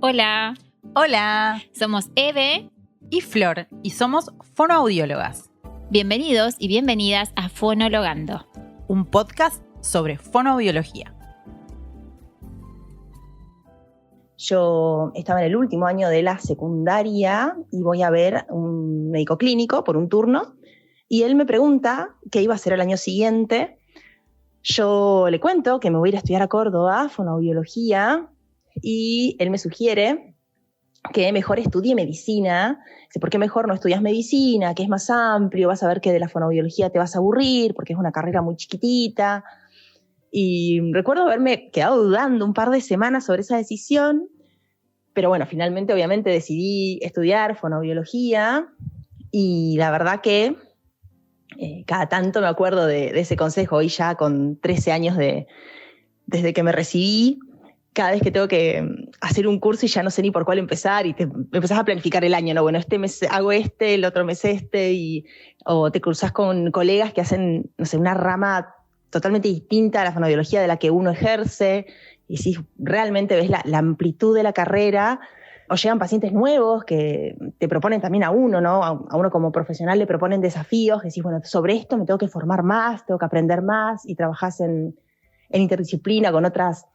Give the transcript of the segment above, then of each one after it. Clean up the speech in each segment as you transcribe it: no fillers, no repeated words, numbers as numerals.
Hola, Hola, somos Eve. y Flor, y somos fonoaudiólogas, Bienvenidos y bienvenidas a Fonologando. un podcast sobre fonoaudiología. Yo estaba en el último año de la secundaria y voy a ver un médico clínico por un turno y él me pregunta qué iba a hacer el año siguiente. Yo le cuento que me voy a ir a estudiar a Córdoba, fonoaudiología, y él me sugiere que mejor estudie medicina. Dice, ¿por qué mejor no estudias medicina? Que es más amplio, vas a ver que de la fonoaudiología te vas a aburrir porque es una carrera muy chiquitita. Y recuerdo haberme quedado dudando un par de semanas sobre esa decisión, pero bueno, finalmente obviamente decidí estudiar fonoaudiología y la verdad que cada tanto me acuerdo de ese consejo, hoy ya con 13 años desde que me recibí. Cada vez que tengo que hacer un curso y ya no sé ni por cuál empezar y empezás a planificar el año, ¿no? Bueno, este mes hago este, el otro mes este, o te cruzás con colegas que hacen, no sé, una rama totalmente distinta a la fonoaudiología de la que uno ejerce, y si realmente ves la amplitud de la carrera, o llegan pacientes nuevos que te proponen también a uno, ¿no? A uno como profesional le proponen desafíos, que decís, bueno, sobre esto me tengo que formar más, tengo que aprender más, y trabajás en interdisciplina con otras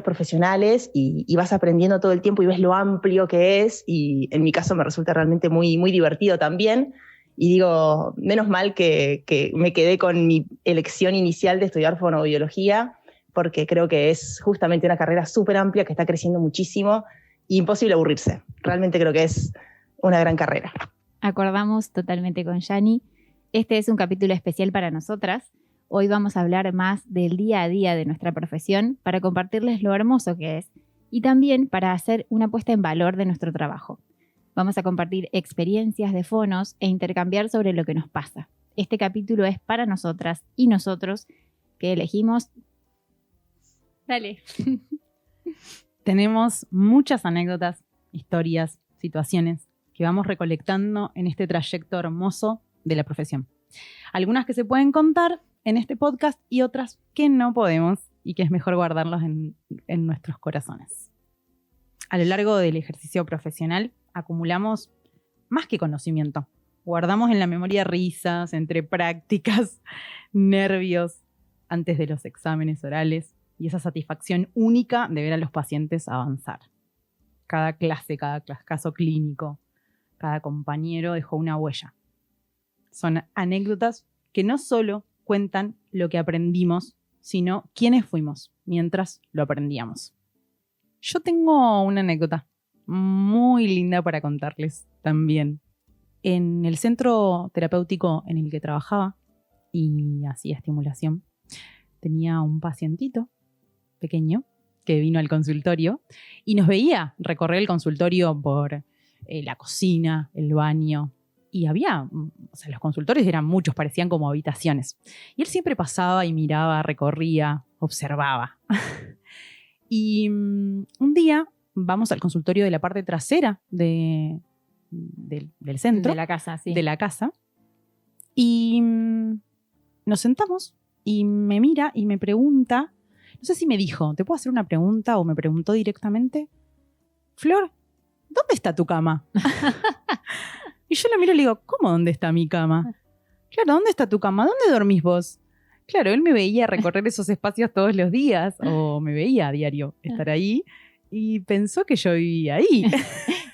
profesionales y vas aprendiendo todo el tiempo y ves lo amplio que es, y en mi caso me resulta realmente muy, muy divertido también. Y digo, menos mal que me quedé con mi elección inicial de estudiar fonoaudiología, porque creo que es justamente una carrera súper amplia que está creciendo muchísimo y imposible aburrirse. Realmente creo que es una gran carrera. Acordamos totalmente con Yani. Este es un capítulo especial para nosotras. Hoy vamos a hablar más del día a día de nuestra profesión para compartirles lo hermoso que es y también para hacer una puesta en valor de nuestro trabajo. Vamos a compartir experiencias de fonos e intercambiar sobre lo que nos pasa. Este capítulo es para nosotras y nosotros que elegimos... Dale. Tenemos muchas anécdotas, historias, situaciones que vamos recolectando en este trayecto hermoso de la profesión. Algunas que se pueden contar en este podcast y otras que no podemos y que es mejor guardarlos en nuestros corazones. A lo largo del ejercicio profesional acumulamos más que conocimiento. Guardamos en la memoria risas entre prácticas, nervios antes de los exámenes orales y esa satisfacción única de ver a los pacientes avanzar. Cada clase, cada caso clínico, cada compañero dejó una huella. Son anécdotas que no solo cuentan lo que aprendimos, sino quiénes fuimos mientras lo aprendíamos. Yo tengo una anécdota muy linda para contarles también. En el centro terapéutico en el que trabajaba y hacía estimulación, tenía un pacientito pequeño que vino al consultorio y nos veía recorrer el consultorio por la cocina, el baño. Y había, los consultorios eran muchos, parecían como habitaciones. Y él siempre pasaba y miraba, recorría, observaba. Y un día vamos al consultorio de la parte trasera del centro. De la casa, sí. De la casa. Y nos sentamos y me mira y me pregunta, no sé si me dijo, ¿te puedo hacer una pregunta? O me preguntó directamente, Flor, ¿dónde está tu cama? Y yo la miro y le digo, ¿cómo dónde está mi cama? Claro, ¿dónde está tu cama? ¿Dónde dormís vos? Claro, él me veía recorrer esos espacios todos los días, o me veía a diario estar ahí, y pensó que yo vivía ahí.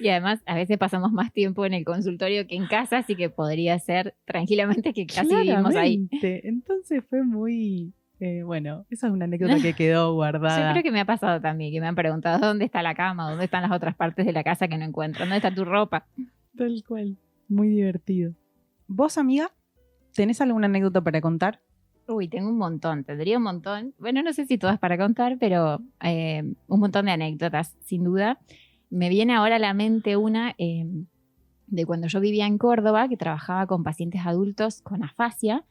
Y además, a veces pasamos más tiempo en el consultorio que en casa, así que podría ser tranquilamente que casi vivimos ahí. Entonces fue muy... bueno, esa es una anécdota que quedó guardada. Yo creo que me ha pasado también, que me han preguntado dónde está la cama, dónde están las otras partes de la casa que no encuentro, dónde está tu ropa. Tal cual. Muy divertido. ¿Vos, amiga, tenés alguna anécdota para contar? Uy, tengo un montón, tendría un montón. Bueno, no sé si todas para contar, pero un montón de anécdotas, sin duda. Me viene ahora a la mente una de cuando yo vivía en Córdoba, que trabajaba con pacientes adultos con afasia.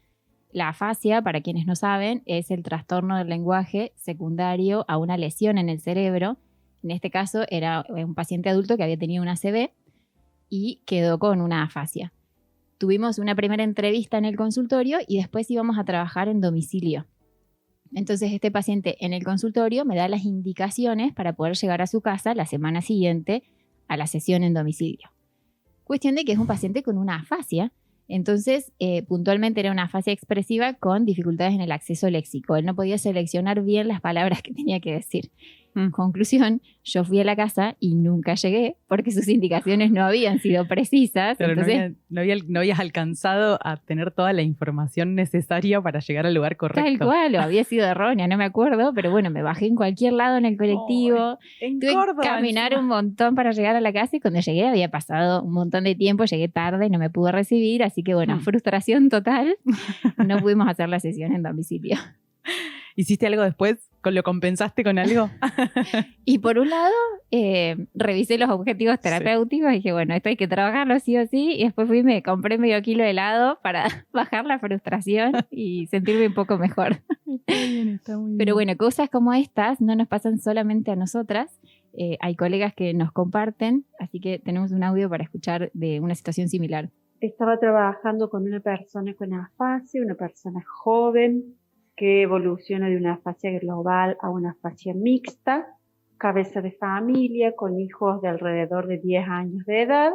La afasia, para quienes no saben, es el trastorno del lenguaje secundario a una lesión en el cerebro. En este caso era un paciente adulto que había tenido una ACV y quedó con una afasia. Tuvimos una primera entrevista en el consultorio y después íbamos a trabajar en domicilio. Entonces este paciente en el consultorio me da las indicaciones para poder llegar a su casa la semana siguiente a la sesión en domicilio. Cuestión de que es un paciente con una afasia. Entonces, puntualmente era una afasia expresiva con dificultades en el acceso léxico. Él no podía seleccionar bien las palabras que tenía que decir. Conclusión, yo fui a la casa y nunca llegué porque sus indicaciones no habían sido precisas. Pero entonces, no habías alcanzado a tener toda la información necesaria para llegar al lugar correcto. tal cual, o había sido errónea, no me acuerdo, pero bueno, me bajé en cualquier lado en el colectivo. En Tuve Córdoba, que caminar encima. un montón para llegar a la casa y cuando llegué había pasado un montón de tiempo, llegué tarde y no me pude recibir, así que bueno, frustración total, no pudimos hacer la sesión en domicilio. ¿Hiciste algo después? ¿Lo compensaste con algo? Y por un lado, revisé los objetivos terapéuticos y dije, bueno, esto hay que trabajarlo sí o sí, y después fui y me compré medio kilo de helado para bajar la frustración y sentirme un poco mejor. Está muy bien. Pero bueno, cosas como estas no nos pasan solamente a nosotras. Hay colegas que nos comparten, así que tenemos un audio para escuchar de una situación similar. Estaba trabajando con una persona con afasia, una persona joven que evoluciona de una afasia global a una afasia mixta, cabeza de familia con hijos de alrededor de 10 años de edad,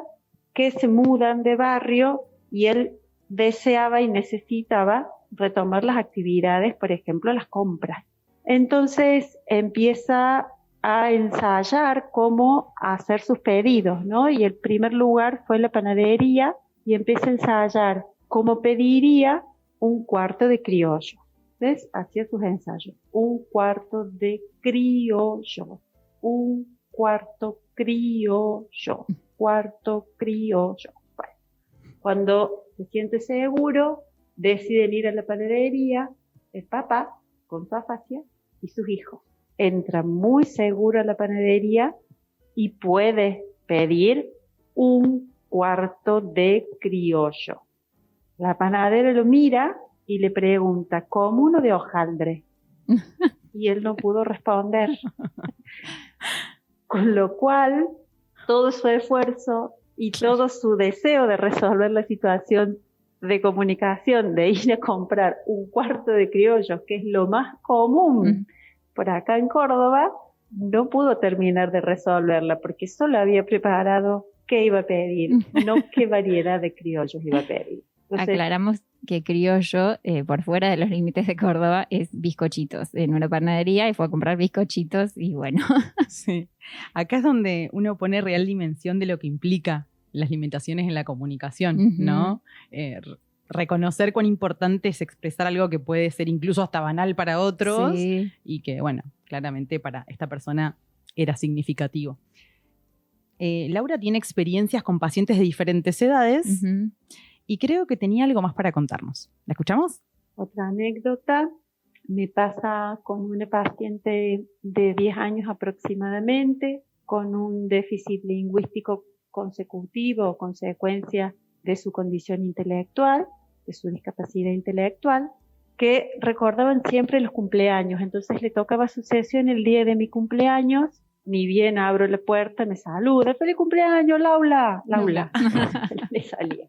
que se mudan de barrio y él deseaba y necesitaba retomar las actividades, por ejemplo, las compras. Entonces empieza a ensayar cómo hacer sus pedidos, ¿no? Y el primer lugar fue la panadería y empieza a ensayar cómo pediría un cuarto de criollo. ¿Ves? Hacía sus ensayos. Un cuarto de criollo. Un cuarto criollo. Cuarto criollo. Bueno, cuando se siente seguro, deciden ir a la panadería, el papá, con su afasia, y sus hijos. Entra muy seguro a la panadería y puede pedir un cuarto de criollo. La panadera lo mira y le pregunta, ¿cómo uno de hojaldre? Y él no pudo responder. Con lo cual, todo su esfuerzo y todo su deseo de resolver la situación de comunicación, de ir a comprar un cuarto de criollos, que es lo más común por acá en Córdoba, no pudo terminar de resolverla porque solo había preparado qué iba a pedir, no qué variedad de criollos iba a pedir. Entonces, aclaramos que criollo, por fuera de los límites de Córdoba, es bizcochitos. En una panadería y fue a comprar bizcochitos y bueno. Sí. Acá es donde uno pone real dimensión de lo que implica las limitaciones en la comunicación, ¿no? Reconocer cuán importante es expresar algo que puede ser incluso hasta banal para otros y que, bueno, claramente para esta persona era significativo. Laura tiene experiencias con pacientes de diferentes edades y creo que tenía algo más para contarnos. ¿La escuchamos? Otra anécdota me pasa con una paciente de 10 años aproximadamente, con un déficit lingüístico consecutivo o consecuencia de su condición intelectual, de su discapacidad intelectual, que recordaban siempre los cumpleaños. Entonces le tocaba su sesión el día de mi cumpleaños, ni bien abro la puerta, me saluda, ¡feliz cumpleaños, Laura! Laura. Le salía.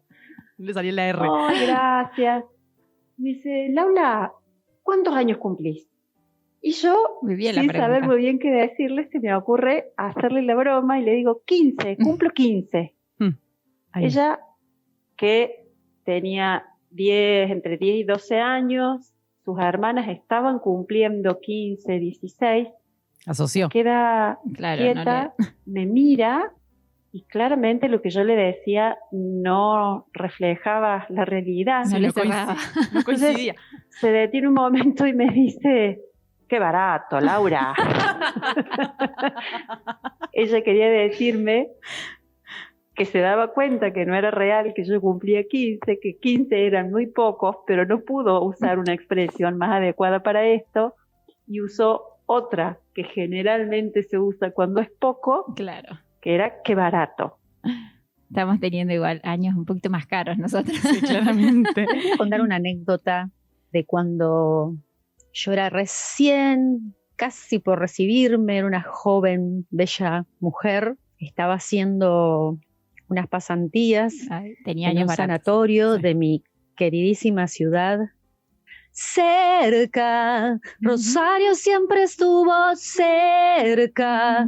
Le salía la R. ¡Oh, gracias! Me dice, Laura, ¿cuántos años cumplís? Y yo, sin saber muy bien qué decirle, se me ocurre hacerle la broma y le digo, 15, cumplo 15. Ella, que tenía entre 10 y 12 años, sus hermanas estaban cumpliendo 15, 16. Asoció. Queda quieta, me mira y claramente lo que yo le decía no reflejaba la realidad. No coincidía. Entonces, se detiene un momento y me dice, ¡qué barato, Laura! Ella quería decirme que se daba cuenta que no era real, que yo cumplía 15, que 15 eran muy pocos, pero no pudo usar una expresión más adecuada para esto y usó otra que generalmente se usa cuando es poco, que era ¡qué barato! Estamos teniendo igual años un poquito más caros nosotros. Sí, claramente. Voy a contar una anécdota de cuando yo era recién, casi por recibirme, era una joven, bella mujer, estaba haciendo unas pasantías tenía en un sanatorio de mi queridísima ciudad cerca. Rosario siempre estuvo cerca.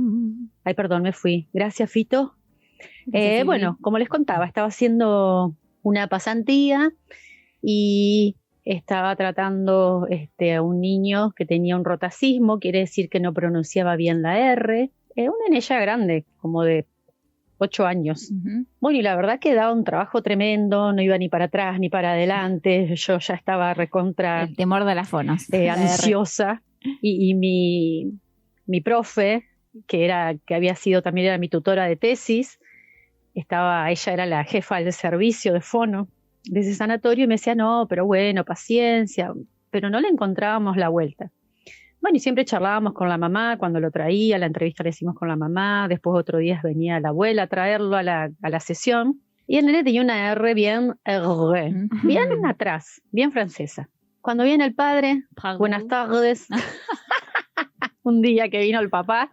Ay, perdón, me fui. Gracias, Fito. Bueno, como les contaba, estaba haciendo una pasantía y estaba tratando a un niño que tenía un rotacismo, quiere decir que no pronunciaba bien la R. Una nena ya grande, como de 8 años. Bueno, y la verdad que daba un trabajo tremendo, no iba ni para atrás ni para adelante, yo ya estaba recontra... El temor de las fonos. Ansiosa. Y mi profe, que había sido también era mi tutora de tesis, ella era la jefa del servicio de fono de ese sanatorio y me decía, no, pero bueno, paciencia, pero no le encontrábamos la vuelta. Bueno, y siempre charlábamos con la mamá, cuando lo traía, la entrevista la hicimos con la mamá, después otro día venía la abuela a traerlo a la sesión, y el nene tenía una R bien atrás, bien francesa. Cuando viene el padre, buenas tardes, un día que vino el papá,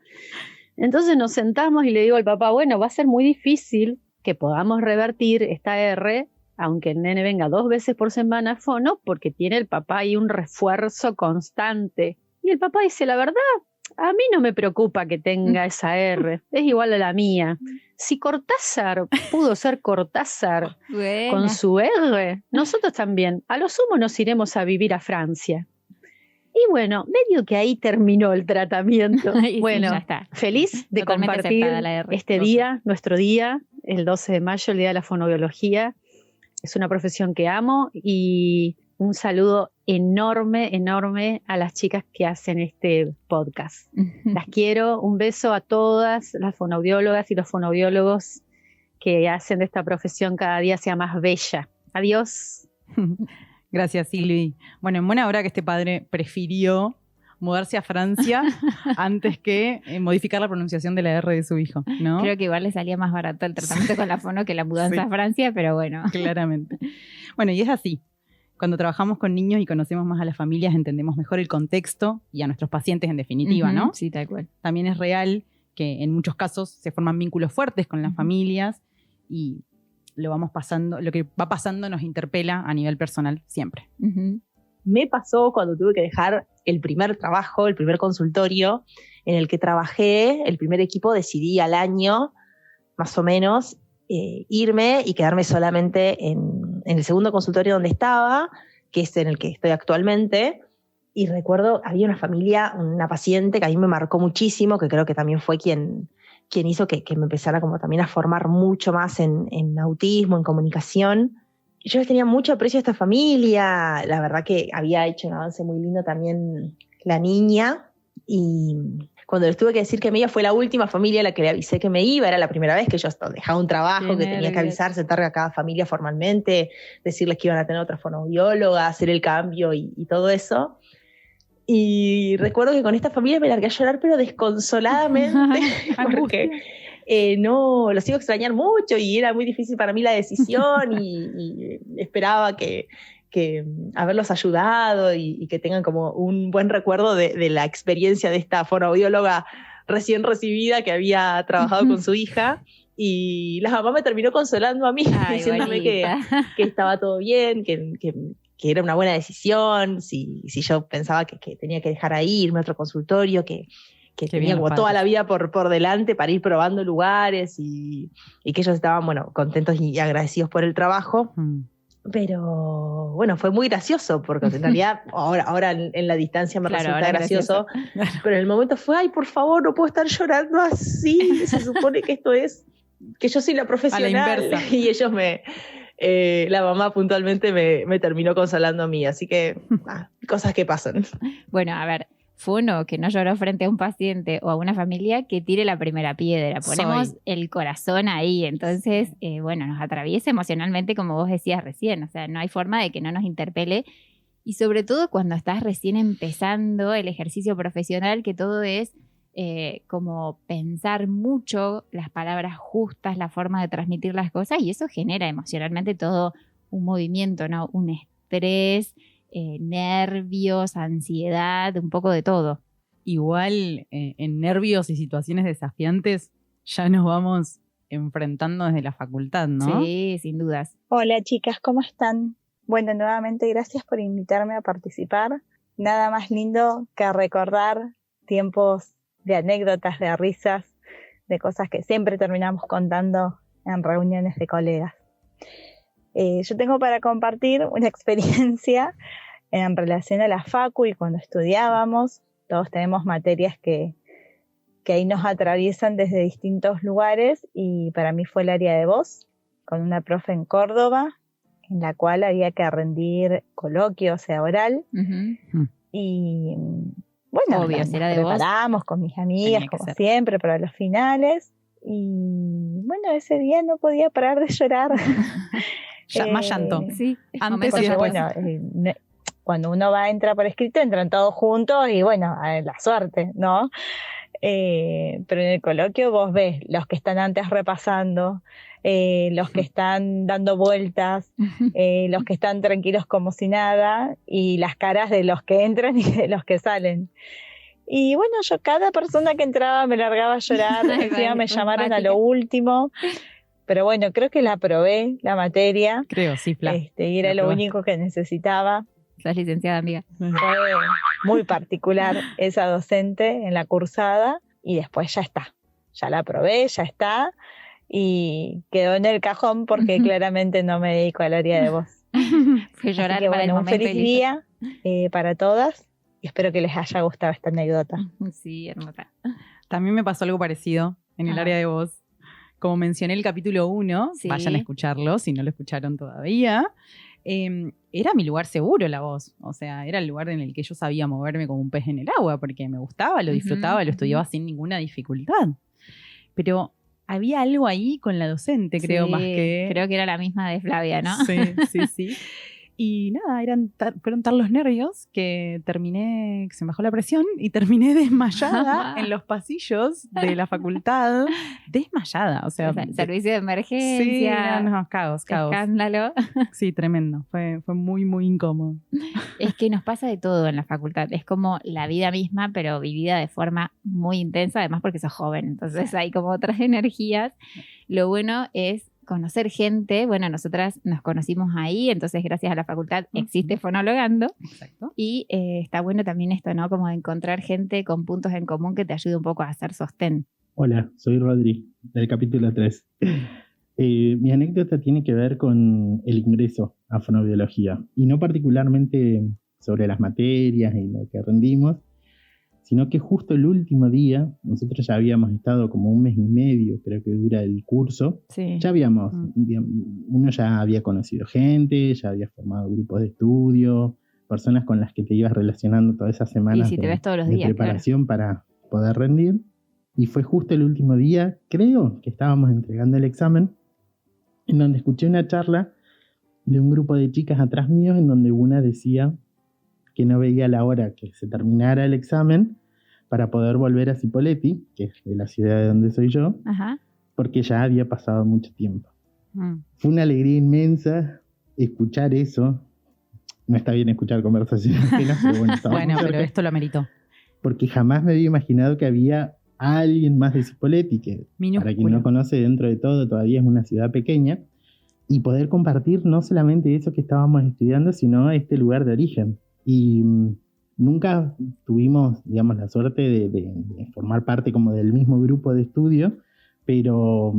entonces nos sentamos y le digo al papá, bueno, va a ser muy difícil que podamos revertir esta R, aunque el nene venga 2 veces por semana a fono, porque tiene el papá ahí un refuerzo constante. Y el papá dice, la verdad, a mí no me preocupa que tenga esa R, es igual a la mía. Si Cortázar pudo ser Cortázar con su R, nosotros también. A lo sumo nos iremos a vivir a Francia. Y bueno, medio que ahí terminó el tratamiento. Bueno, sí, ya está. Feliz de Totalmente compartir la R. este día, nuestro día, el 12 de mayo, el Día de la Fonoaudiología. Es una profesión que amo y un saludo enorme, enorme a las chicas que hacen este podcast. Las quiero, un beso a todas las fonoaudiólogas y los fonoaudiólogos que hacen de esta profesión cada día sea más bella. Adiós. Gracias, Silvi. Bueno, en buena hora que este padre prefirió mudarse a Francia antes que modificar la pronunciación de la R de su hijo, ¿no? Creo que igual le salía más barato el tratamiento con la fono que la mudanza a Francia, pero bueno. Claramente. Bueno, y es así. Cuando trabajamos con niños y conocemos más a las familias, entendemos mejor el contexto y a nuestros pacientes en definitiva, ¿no? Sí, tal cual. También es real que en muchos casos se forman vínculos fuertes con las familias y lo que va pasando nos interpela a nivel personal siempre. Me pasó cuando tuve que dejar el primer trabajo, el primer consultorio en el que trabajé, el primer equipo, decidí al año, más o menos, irme y quedarme solamente en el segundo consultorio donde estaba, que es en el que estoy actualmente. Y recuerdo, había una familia, una paciente que a mí me marcó muchísimo, que creo que también fue quien hizo que me empezara como también a formar mucho más en autismo, en comunicación. Yo les tenía mucho aprecio a esta familia, la verdad que había hecho un avance muy lindo también la niña, y cuando les tuve que decir que me iba, fue la última familia a la que le avisé que me iba, era la primera vez que yo dejaba un trabajo, que tenía que avisar, sentar a cada familia formalmente, decirles que iban a tener otra fonoaudióloga, hacer el cambio y todo eso. Y recuerdo que con esta familia me largué a llorar, pero desconsoladamente, porque no, los iba a extrañar mucho y era muy difícil para mí la decisión y esperaba que haberlos ayudado y que tengan como un buen recuerdo de la experiencia de esta fonoaudióloga recién recibida que había trabajado con su hija. Y la mamá me terminó consolando a mí, diciéndome que estaba todo bien, que era una buena decisión, si yo pensaba que tenía que dejar ahí, irme a otro consultorio, que tenía como toda la vida por delante para ir probando lugares y que ellos estaban, bueno, contentos y agradecidos por el trabajo. Pero bueno, fue muy gracioso, porque en realidad ahora en la distancia me resulta gracioso, pero en el momento fue, ay, por favor, no puedo estar llorando así, se supone que esto es, que yo soy la profesional, a la inversa. Y ellos la mamá puntualmente me terminó consolando a mí, así que cosas que pasan. Bueno, a ver, fue uno que no lloró frente a un paciente o a una familia que tire la primera piedra. Ponemos el corazón ahí, entonces, bueno, nos atraviesa emocionalmente, como vos decías recién. O sea, no hay forma de que no nos interpele. Y sobre todo cuando estás recién empezando el ejercicio profesional, que todo es como pensar mucho las palabras justas, la forma de transmitir las cosas, y eso genera emocionalmente todo un movimiento, ¿no? Un estrés, nervios, ansiedad, un poco de todo. Igual en nervios y situaciones desafiantes ya nos vamos enfrentando desde la facultad, ¿no? Sí, sin dudas. Hola chicas, ¿cómo están? Bueno, nuevamente gracias por invitarme a participar. Nada más lindo que recordar tiempos de anécdotas, de risas, de cosas que siempre terminamos contando en reuniones de colegas. Yo tengo para compartir una experiencia en relación a la facu y cuando estudiábamos. Todos tenemos materias que ahí nos atraviesan desde distintos lugares y para mí fue el área de voz, con una profe en Córdoba, en la cual había que rendir coloquio, o sea, oral. Ujú. Y bueno, Obvio, nos si era de voz, preparamos con mis amigas, tenía que como ser. siempre, para los finales. Y bueno, ese día no podía parar de llorar. Más llanto. Sí, Antes momento y Porque después. bueno, cuando uno entra por escrito, entran todos juntos y bueno, la suerte, ¿no? Pero en el coloquio vos ves los que están antes repasando, los que están dando vueltas, los que están tranquilos como si nada, y las caras de los que entran y de los que salen. Y bueno, yo cada persona que entraba me largaba a llorar, Ay, encima vale, me llamaron a empática. lo último, pero bueno, creo que la aprobé, la materia, Creo, sí, Fla. y era la lo probaste. único que necesitaba. Sos licenciada, amiga. Fue muy particular esa docente en la cursada y después ya está, ya la probé, ya está y quedó en el cajón porque claramente no me dedico al área de voz. Fue Así llorar que para el bueno, un momento feliz y listo. día para todas y espero que les haya gustado esta anécdota. Sí, hermosa. También me pasó algo parecido en el Ah. área de voz. Como mencioné el capítulo 1, Sí. vayan a escucharlo si no lo escucharon todavía. Era mi lugar seguro la voz. O sea, era el lugar en el que yo sabía moverme como un pez en el agua porque me gustaba, lo disfrutaba, Ujú, lo estudiaba sin ninguna dificultad. Pero había algo ahí con la docente, creo, Sí, más que... creo que era la misma de Flavia, ¿no? Sí, sí, sí. Y nada, fueron tan los nervios que se me bajó la presión y terminé desmayada en los pasillos de la facultad. Desmayada, o sea. Servicio de Sí, emergencia, no, caos. escándalo. Sí, tremendo. Fue muy, muy incómodo. Es que nos pasa de todo en la facultad. Es como la vida misma, pero vivida de forma muy intensa, además porque sos joven. Entonces hay como otras energías. Lo bueno es conocer gente. Bueno, nosotras nos conocimos ahí, entonces gracias a la facultad existe Fonologando. Exacto. Y está bueno también esto, ¿no? Como de encontrar gente con puntos en común que te ayude un poco a hacer sostén. Hola, soy Rodri, del capítulo 3. Mi anécdota tiene que ver con el ingreso a fonobiología, y no particularmente sobre las materias y lo que rendimos, sino que justo el último día, nosotros ya habíamos estado como un mes y medio, creo que dura el curso, Sí. ya habíamos, uno ya había conocido gente, ya había formado grupos de estudio, personas con las que te ibas relacionando todas esas semanas Y si te ves todos los de días, preparación para poder rendir. Y fue justo el último día, creo que estábamos entregando el examen, en donde escuché una charla de un grupo de chicas atrás mío, en donde una decía que no veía la hora que se terminara el examen para poder volver a Cipolletti, que es de la ciudad de donde soy yo, Ajá. porque ya había pasado mucho tiempo. Fue una alegría inmensa escuchar eso. No está bien escuchar conversaciones ajenas, pero bueno, estábamos Bueno, pero cerca, esto lo ameritó. porque jamás me había imaginado que había alguien más de Cipolletti, que para Minúsculo. quien no conoce, dentro de todo todavía es una ciudad pequeña, y poder compartir no solamente eso que estábamos estudiando, sino este lugar de origen. Y nunca tuvimos, digamos, la suerte de formar parte como del mismo grupo de estudio, pero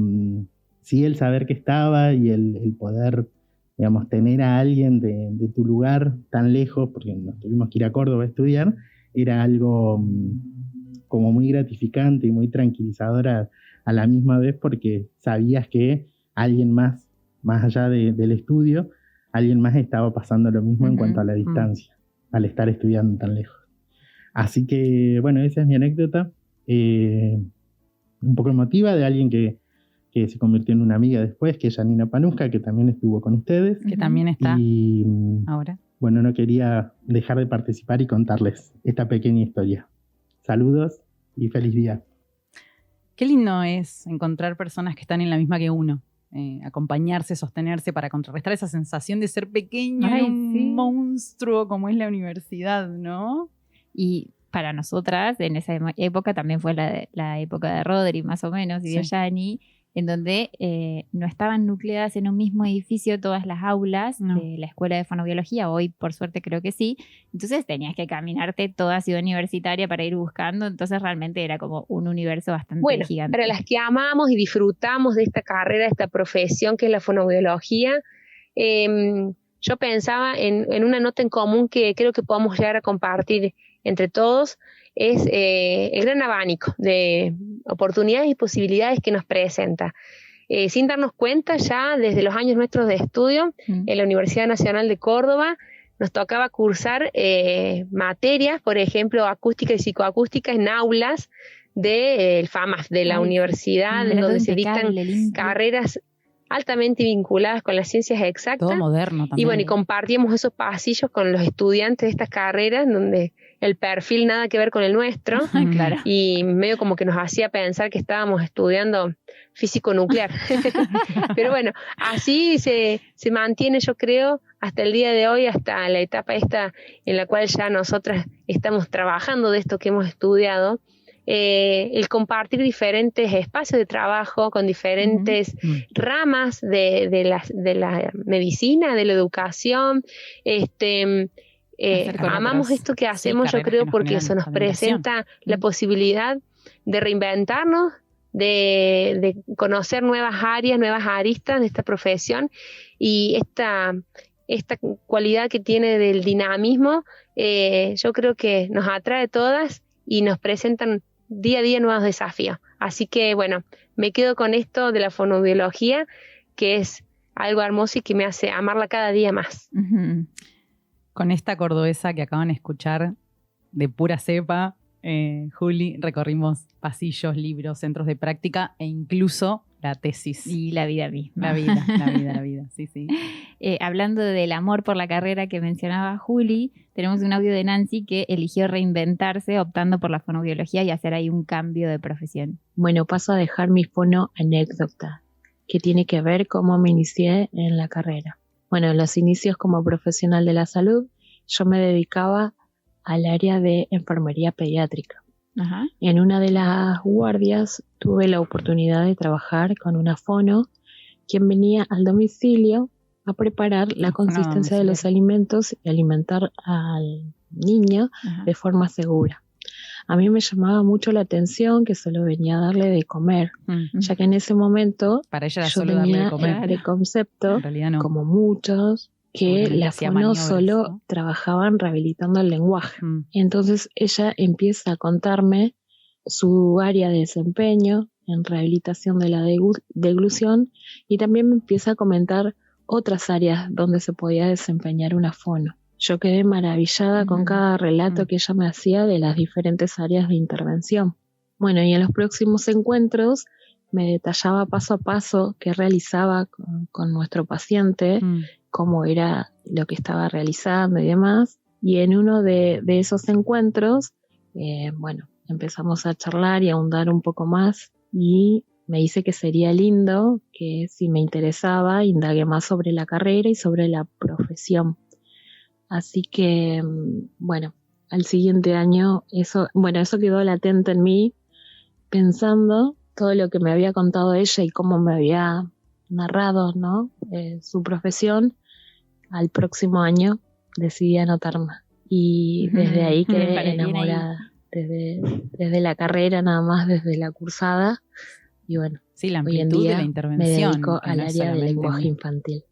sí el saber que estaba y el poder, digamos, tener a alguien de tu lugar tan lejos, porque nos tuvimos que ir a Córdoba a estudiar, era algo como muy gratificante y muy tranquilizador a la misma vez, porque sabías que alguien más allá del estudio, alguien más estaba pasando lo mismo en cuanto a la distancia, al estar estudiando tan lejos. Así que, bueno, esa es mi anécdota, un poco emotiva, de alguien que se convirtió en una amiga después, que es Janina Panuska, que también estuvo con ustedes. Que también está Y ahora. bueno, no quería dejar de participar y contarles esta pequeña historia. Saludos y feliz día. Qué lindo es encontrar personas que están en la misma que uno. Acompañarse, sostenerse para contrarrestar esa sensación de ser pequeño en un monstruo como es la universidad, ¿no? Y para nosotras, en esa época también fue la época de Rodri, más o menos, y de Yani, en donde no estaban nucleadas en un mismo edificio todas las aulas No. de la escuela de fonobiología. Hoy, por suerte, creo que sí. Entonces tenías que caminarte toda Ciudad Universitaria para ir buscando. Entonces realmente era como un universo bastante Bueno, gigante. para las que amamos y disfrutamos de esta carrera, de esta profesión que es la fonoaudiología, yo pensaba en una nota en común que creo que podamos llegar a compartir entre todos, es el gran abanico de oportunidades y posibilidades que nos presenta. Sin darnos cuenta, ya desde los años nuestros de estudio, en la Universidad Nacional de Córdoba, nos tocaba cursar materias, por ejemplo, acústica y psicoacústica en aulas del FAMAF, de la universidad, en donde se dictan carreras altamente vinculadas con las ciencias exactas. Todo moderno también. Y bueno, y compartíamos esos pasillos con los estudiantes de estas carreras, donde el perfil nada que ver con el nuestro, Claro. y medio como que nos hacía pensar que estábamos estudiando físico nuclear. Pero bueno, así se mantiene, yo creo, hasta el día de hoy, hasta la etapa esta en la cual ya nosotras estamos trabajando de esto que hemos estudiado, el compartir diferentes espacios de trabajo con diferentes ramas de la medicina, de la educación. Amamos esto que hacemos, yo creo, porque eso nos presenta la posibilidad de reinventarnos, de conocer nuevas áreas, nuevas aristas de esta profesión, y esta cualidad que tiene del dinamismo, yo creo que nos atrae todas y nos presentan día a día nuevos desafíos. Así que bueno, me quedo con esto de la fonoaudiología, que es algo hermoso y que me hace amarla cada día más. Con esta cordobesa que acaban de escuchar, de pura cepa, Juli, recorrimos pasillos, libros, centros de práctica e incluso la tesis. Y la vida misma. La vida, sí, sí. Hablando del amor por la carrera que mencionaba Juli, tenemos un audio de Nancy que eligió reinventarse optando por la fonoaudiología y hacer ahí un cambio de profesión. Bueno, paso a dejar mi fono anécdota, que tiene que ver cómo me inicié en la carrera. Bueno, en los inicios como profesional de la salud, yo me dedicaba al área de enfermería pediátrica. Ajá. En una de las guardias tuve la oportunidad de trabajar con una fono, quien venía al domicilio a preparar la consistencia de los alimentos y alimentar al niño de forma segura. A mí me llamaba mucho la atención que solo venía a darle de comer, ya que en ese momento para ella era yo solo darle tenía de comer. el concepto, En realidad no. como muchos, que Seguramente la hacía fono maniobras, solo ¿no? trabajaban rehabilitando el lenguaje. Entonces ella empieza a contarme su área de desempeño en rehabilitación de la deglución, y también me empieza a comentar otras áreas donde se podía desempeñar una fono. Yo quedé maravillada con cada relato que ella me hacía de las diferentes áreas de intervención. Bueno, y en los próximos encuentros me detallaba paso a paso qué realizaba con nuestro paciente, cómo era lo que estaba realizando y demás. Y en uno de esos encuentros, bueno, empezamos a charlar y a ahondar un poco más, y me dice que sería lindo que, si me interesaba, indague más sobre la carrera y sobre la profesión. Así que, bueno, al siguiente año eso quedó latente en mí, pensando todo lo que me había contado ella y cómo me había narrado, ¿no? Su profesión. Al próximo año decidí anotarme, y desde ahí quedé enamorada, desde la carrera, nada más desde la cursada, y bueno, sí, la hoy en amplitud día de la intervención, me dedico que al no es área del solamente lenguaje infantil.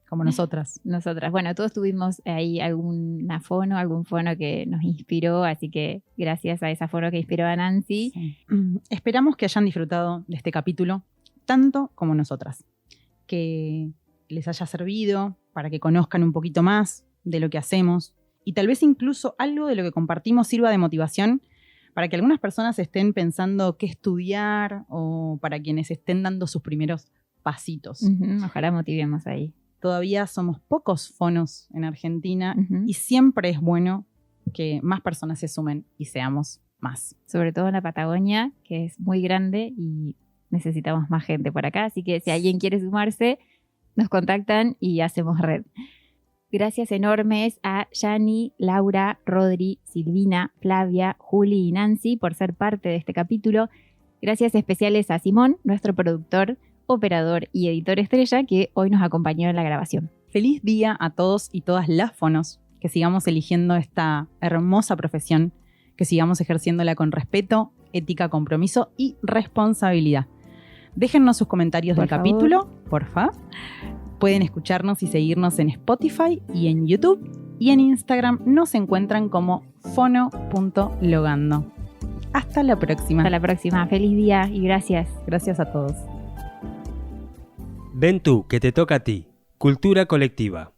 Como nosotras. Bueno, todos tuvimos ahí algún fono que nos inspiró, así que gracias a esa fono que inspiró a Nancy. Sí. Esperamos que hayan disfrutado de este capítulo tanto como nosotras, que les haya servido para que conozcan un poquito más de lo que hacemos, y tal vez incluso algo de lo que compartimos sirva de motivación para que algunas personas estén pensando qué estudiar, o para quienes estén dando sus primeros pasitos. Ojalá motivemos ahí. Todavía somos pocos fonos en Argentina, y siempre es bueno que más personas se sumen y seamos más. Sobre todo en la Patagonia, que es muy grande y necesitamos más gente por acá. Así que si alguien quiere sumarse, nos contactan y hacemos red. Gracias enormes a Yani, Laura, Rodri, Silvina, Flavia, Juli y Nancy por ser parte de este capítulo. Gracias especiales a Simón, nuestro productor, operador y editor estrella, que hoy nos acompañó en la grabación. Feliz día a todos y todas las fonos, que sigamos eligiendo esta hermosa profesión, que sigamos ejerciéndola con respeto, ética, compromiso y responsabilidad. Déjennos sus comentarios del capítulo, porfa. Pueden escucharnos y seguirnos en Spotify y en YouTube. Y en Instagram nos encuentran como fono.logando. Hasta la próxima. Hasta la próxima. Feliz día y gracias. Gracias a todos. Ven tú, que te toca a ti. Cultura colectiva.